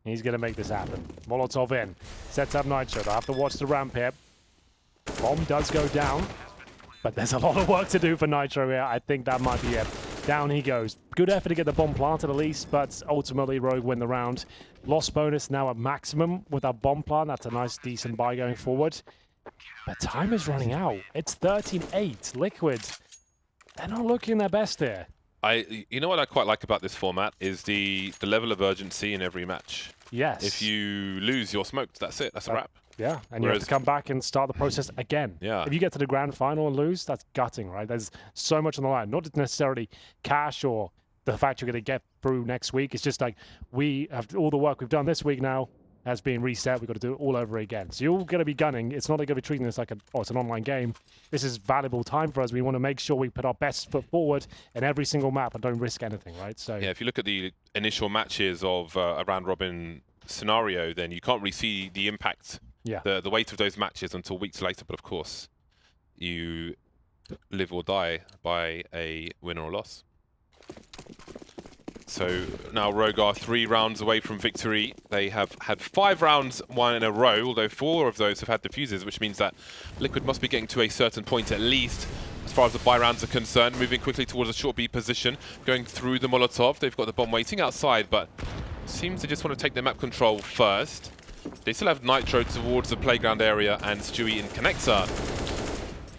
He's going to make this happen. Molotov in. Sets up Nitro. They'll have to watch the ramp here. Bomb does go down. But there's a lot of work to do for Nitro here. I think that might be it. Down he goes. Good effort to get the bomb planted at least, but ultimately Rogue win the round. Loss bonus now at maximum with that bomb plant. That's a nice, decent buy going forward. But time is running out. It's 13-8. Liquid, they're not looking their best here. You know what I quite like about this format is the level of urgency in every match. Yes. If you lose, you're smoked. That's it. That's a wrap. Yeah, and you have to come back and start the process again. Yeah. If you get to the grand final and lose, that's gutting, right? There's so much on the line. Not necessarily cash or the fact you're going to get through next week. It's just like we have all the work we've done this week now has been reset. We've got to do it all over again. So you're going to be gunning. It's not going to be treating this like it's an online game. This is valuable time for us. We want to make sure we put our best foot forward in every single map and don't risk anything, right? So yeah, if you look at the initial matches of a round robin scenario, then you can't really see the impact, the weight of those matches until weeks later. But of course, you live or die by a win or a loss. So now Rogue are 3 rounds away from victory. They have had 5 rounds won in a row, although 4 of those have had defuses, which means that Liquid must be getting to a certain point at least as far as the buy rounds are concerned. Moving quickly towards a short B position, going through the Molotov. They've got the bomb waiting outside, but seems to just want to take the map control first. They still have Nitro towards the playground area and Stewie in connector.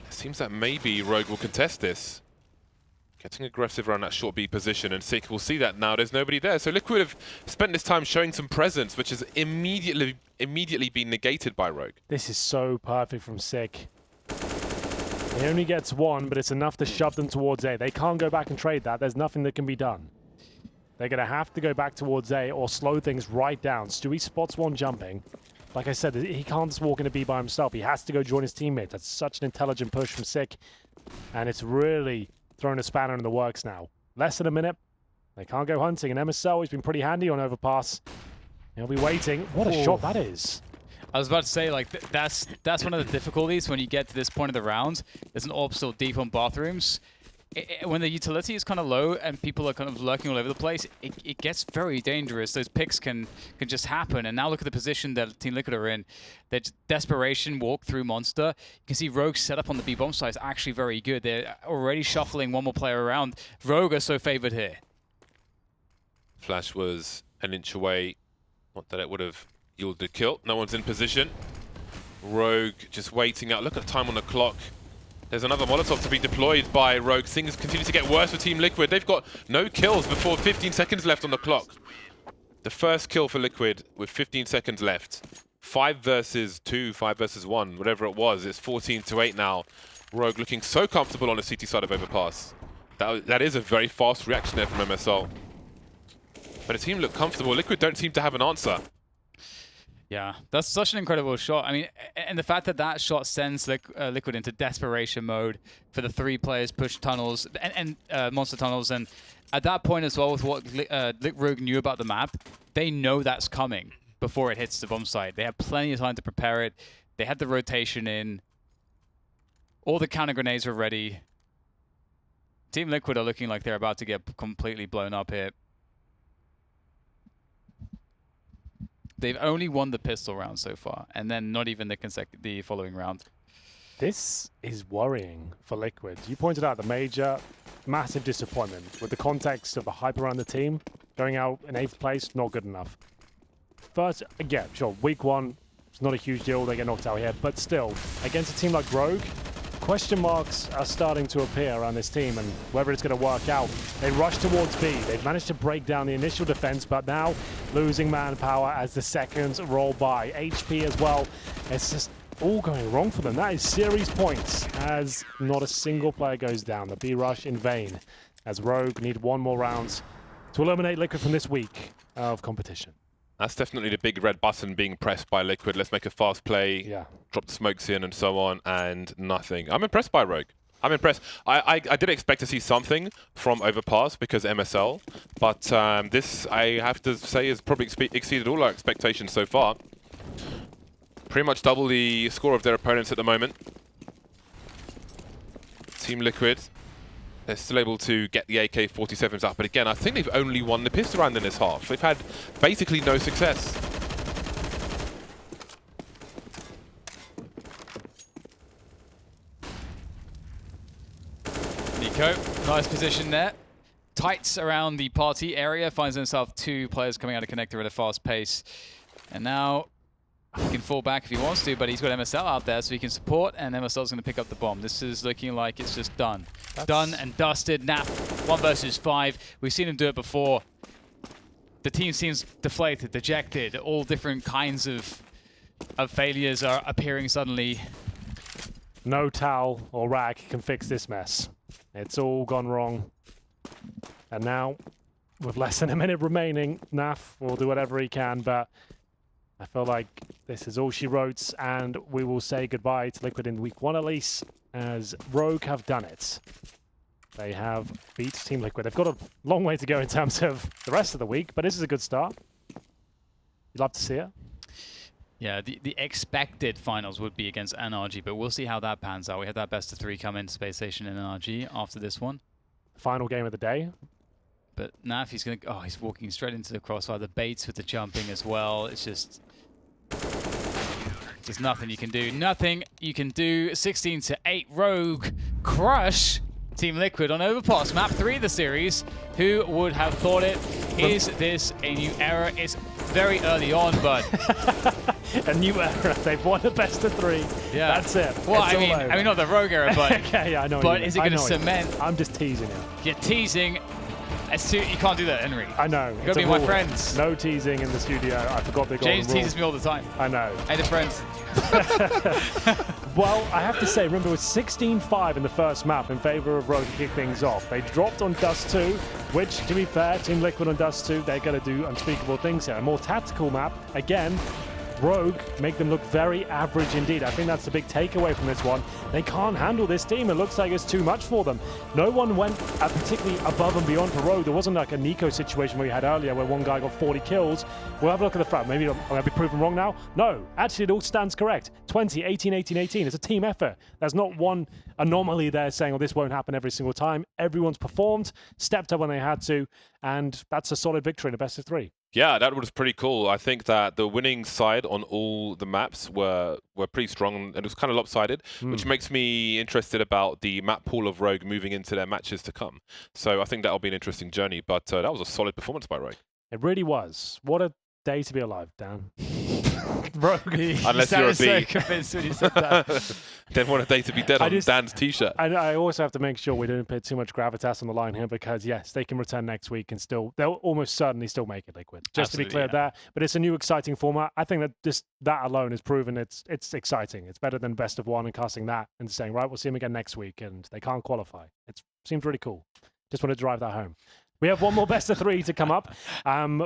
It seems that maybe Rogue will contest this. Getting aggressive around that short B position, and Sick will see that now. There's nobody there. So Liquid have spent this time showing some presence, which has immediately been negated by Rogue. this is so perfect from Sick. He only gets 1, but it's enough to shove them towards A. They can't go back and trade that. There's nothing that can be done. They're going to have to go back towards A or slow things right down. Stewie spots 1 jumping. Like I said, he can't just walk into B by himself. He has to go join his teammates. That's such an intelligent push from Sick. And it's really throwing a spanner in the works now. Less than a minute. They can't go hunting. And MSL has been pretty handy on Overpass. He'll be waiting. What a shot that is. I was about to say, like, that's one of the difficulties when you get to this point of the round. There's an orb still deep on bathrooms. When the utility is kind of low and people are kind of lurking all over the place, it gets very dangerous. Those picks can just happen. And now look at the position that Team Liquid are in. Their desperation walk through monster. You can see Rogue's setup on the B bomb side is actually very good. They're already shuffling 1 more player around. Rogue are so favored here. Flash was an inch away. Not that it would have yielded a kill. No one's in position. Rogue just waiting out. Look at the time on the clock. There's another Molotov to be deployed by Rogue. Things continue to get worse for Team Liquid. They've got no kills before 15 seconds left on the clock. The first kill for Liquid with 15 seconds left. 5 versus 2, 5 versus 1, whatever it was. It's 14-8 now. Rogue looking so comfortable on the CT side of Overpass. That is a very fast reaction there from MSL. But the team look comfortable. Liquid don't seem to have an answer. Yeah, that's such an incredible shot. I mean, and the fact that that shot sends Liquid into desperation mode for the 3 players push tunnels and monster tunnels. And at that point as well, with what Rogue knew about the map, they know that's coming before it hits the bomb site. They have plenty of time to prepare it. They had the rotation in. All the counter grenades were ready. Team Liquid are looking like they're about to get completely blown up here. They've only won the pistol round so far, and then not even the following round. This is worrying for Liquid. You pointed out the massive disappointment with the context of the hype around the team. Going out in 8th place, not good enough. First, again, sure, week 1, it's not a huge deal. They get knocked out here, but still, against a team like Rogue, question marks are starting to appear around this team and whether it's going to work out. They rush towards B. They've managed to break down the initial defense, but now losing manpower as the seconds roll by. HP as well. It's just all going wrong for them. That is series points as not a single player goes down. The B rush in vain as Rogue need one more round to eliminate Liquid from this week of competition. That's definitely the big red button being pressed by Liquid. Let's make a fast play, drop the smokes in and so on, and nothing. I'm impressed by Rogue. I'm impressed. I did expect to see something from Overpass because MSL, but this, I have to say, has probably exceeded all our expectations so far. Pretty much double the score of their opponents at the moment. Team Liquid, they're still able to get the AK-47s up, but again, I think they've only won the pistol round in this half. They've had basically no success. Nico, nice position there. Tights around the party area, finds himself 2 players coming out of connector at a fast pace. And now he can fall back if he wants to, but he's got MSL out there so he can support, and MSL's going to pick up the bomb. This is looking like it's just done. Done and dusted. Nap, 1 versus 5. We've seen him do it before. The team seems deflated, dejected. All different kinds of failures are appearing suddenly. No towel or rag can fix this mess. It's all gone wrong. And now, with less than a minute remaining, Naf will do whatever he can, but I feel like this is all she wrote, and we will say goodbye to Liquid in week 1 at least, as Rogue have done it. They have beat Team Liquid. They've got a long way to go in terms of the rest of the week, but this is a good start. You'd love to see it. Yeah, the expected finals would be against NRG, but we'll see how that pans out. We had that best of 3 come into Space Station and NRG after this one. Final game of the day. But Naf, he's going to... Oh, he's walking straight into the crossfire. The baits with the jumping as well. It's just... There's nothing you can do. Nothing you can do. 16-8 Rogue crush Team Liquid on Overpass. Map 3 of the series. Who would have thought it? Is this a new era? It's very early on, but... A new era. They've won a best of 3. Yeah. That's it. Well, I mean, not the Rogue era, but... Okay, yeah, I know. But is it going to cement... I'm just teasing you. You're teasing... You can't do that, Henry. I know. You've got to be my friends. No teasing in the studio. I forgot the golden James rule. teases me all the time. I know. Hey, the friends. Well, I have to say, remember, it was 16-5 in the first map in favor of Rogue to kick things off. They dropped on Dust 2, which, to be fair, Team Liquid on Dust 2, they're going to do unspeakable things here. A more tactical map, again, Rogue make them look very average indeed. I think that's the big takeaway from this one. They can't handle this team. It looks like it's too much for them. No one went particularly above and beyond for Rogue. There wasn't like a Nico situation where we had earlier where one guy got 40 kills. We'll have a look at the front. Maybe I'm going to be proven wrong now. No, actually it all stands correct. 20, 18, 18, 18. It's a team effort. There's not one anomaly there saying, oh, this won't happen every single time. Everyone's performed, stepped up when they had to, and that's a solid victory in a best of 3. Yeah, that was pretty cool. I think that the winning side on all the maps were pretty strong, and it was kind of lopsided, which makes me interested about the map pool of Rogue moving into their matches to come. So I think that'll be an interesting journey, but that was a solid performance by Rogue. It really was. What a day to be alive, Dan. Rogue. Unless you're a so bee. convinced when you said that. Then what a day to be dead on Dan's t-shirt. And I also have to make sure we don't put too much gravitas on the line here because, yes, they can return next week and they'll almost certainly still make it Liquid. Just to be clear there. But it's a new exciting format. I think that just that alone has proven it's exciting. It's better than best of 1 and casting that and saying, right, we'll see them again next week and they can't qualify. It seems really cool. Just want to drive that home. We have one more best of 3 to come up.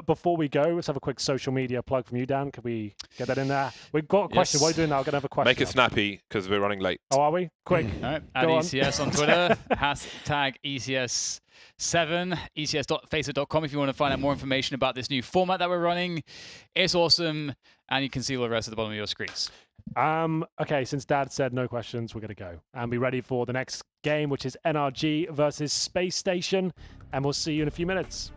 Before we go, let's have a quick social media plug from you, Dan. Could we get that in there? We've got a question. Yes. What are you doing now? I'm going to have a question. Make it snappy, because we're running late. Oh, are we? Quick. All right. At ECS on Twitter. Hashtag ECS7. ECS.facebook.com if you want to find out more information about this new format that we're running. It's awesome. And you can see all the rest at the bottom of your screens. Okay, since Dad said no questions, we're going to go and be ready for the next game, which is NRG versus Space Station. And we'll see you in a few minutes.